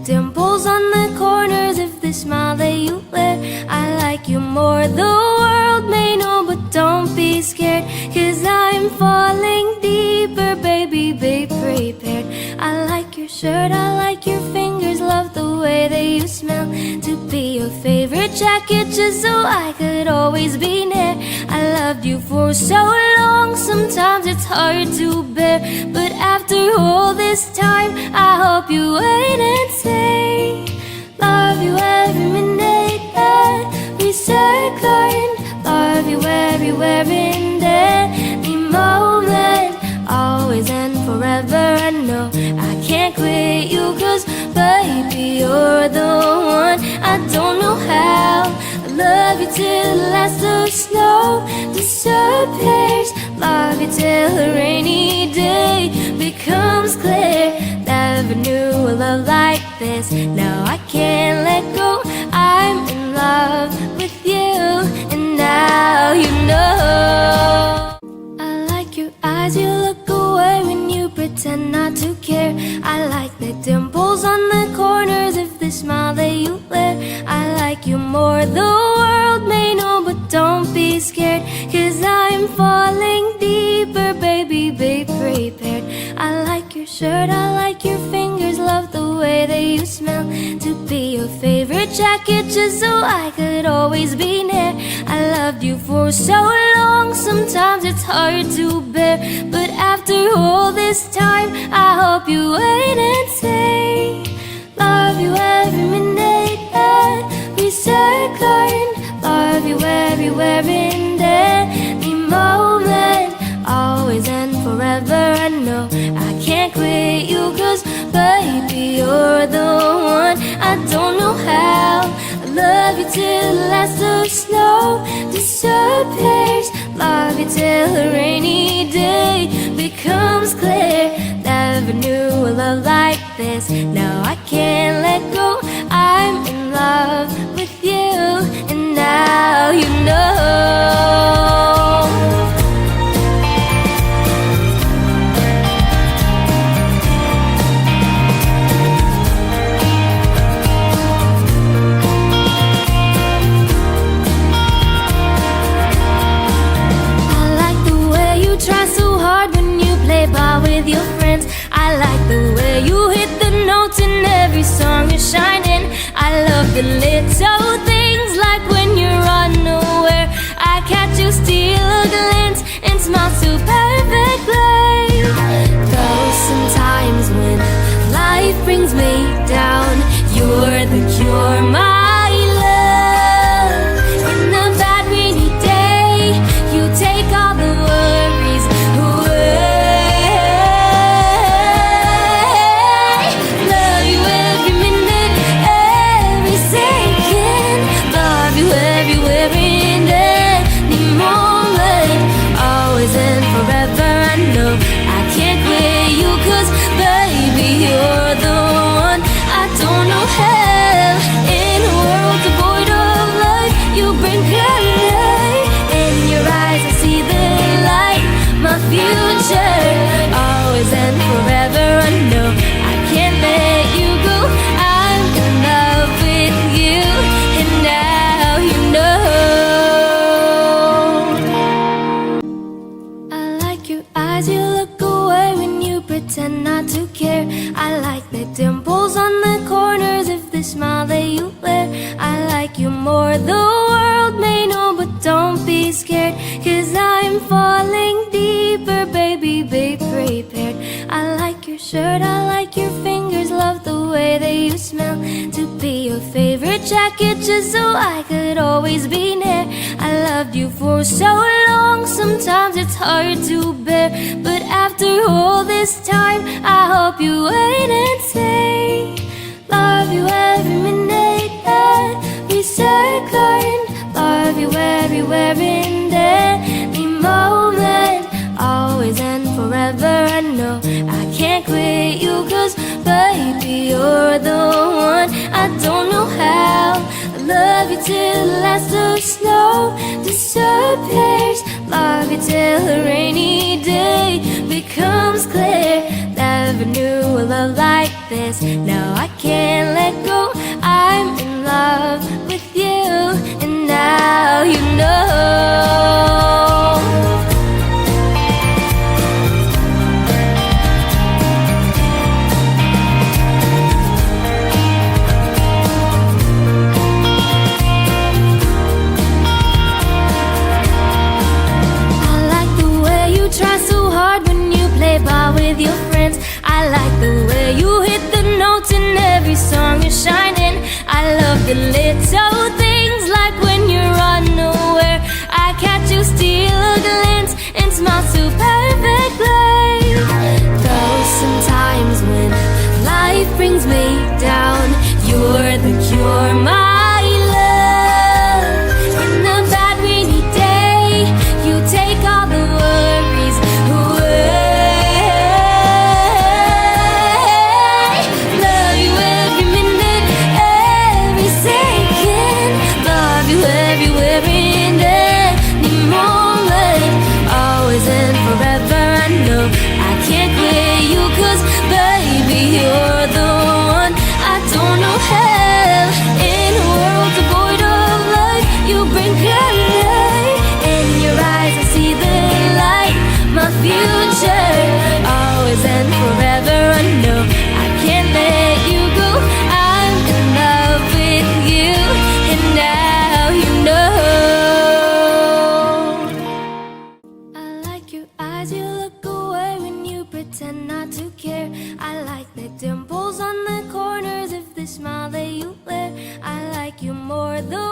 dimples on the corners of the smile that you wear. I like you more, the world may know, but don't be scared, 'cause I'm falling deeper, baby, be prepared. I like your shirt, I like your fingers, love the way that you smell. To be your favorite jacket just so I could always be near. I loved you for so long, sometimes it's hard to bear, but after all this time, I hope you wait and say, love you every minute, every second, love you everywhere in any moment, always and forever. I know I can't quit you, 'cause baby, you're the one. I don't know how, I love you till the last of snow disappears, love you till a rainy day becomes clear. Never knew a love like this, now I can't let go. I'm in love with you, and now you know. I like your eyes, you look away when you pretend not to care. I like the dimples on the corners of the smile that you wear. I like you more, the world may know, but don't be scared, 'cause I'm falling deeper, baby, be prepared. I like your shirt, I like your fingers, love the way that you smell. To be your favorite jacket just so I could always be near. I loved you for so long, sometimes it's hard to bear, but after all this time, I hope you wait and say, love you every minute, every second, love you everywhere in any moment, always and forever. I know I can't quit you, 'cause baby, you're the one. I don't know how, I love you till the last of snow disappears, love you till a rainy day becomes clear. Never knew a love like this, now I can't let go. I'm in love with you, and now you know. With your friends, I like the way you hit the notes in every song you're shining. I love the little things, like when you're unaware, I catch you steal a glance and smile so perfectly. Though sometimes when life brings me down, you're the cure, my love. In the bad rainy day, you take all the worries away. Pretend not to care. I like the dimples on the corners of the smile that you wear. I like you more, the world may know, but don't be scared, 'cause I'm falling deeper, baby, be prepared. I like your shirt, I like your fingers, love the way that you smell. To be your favorite jacket just so I could always be near. I loved you for so long, sometimes it's hard to bear, but after all this time, I hope you wait and say, love you every minute, every second, love you everywhere in any moment, always and forever. I know I can't quit you, 'cause baby, you're the one. I don't know how, I love you till the last of snow disappears, love you till a rainy day becomes clear. Never knew a love like this, now I can't let go. I'm in love with you, and now you know. I like the way you try so hard when you play ball with your friends. I like the way you hit the notes in every song you're shining. I love the little things like when you're unaware. I catch you steal a glance and smile so perfectly. Though sometimes when life brings me down, you're the cure, my love. In the bad rainy day, you take all the worries away. Love you every minute, every second. Love you everywhere in any moment. Always and forever, I know I can't quit you, 'cause baby, you're the one. I don't know hell in a world devoid of life. You bring color in your eyes, I see the light. My future, always and forever, I know I can't let you go. I'm in love with you, and now you know. I like your eyes, you look away when you pretend not to care. I like the dimples on the corners of the smile that you wear. I like you more the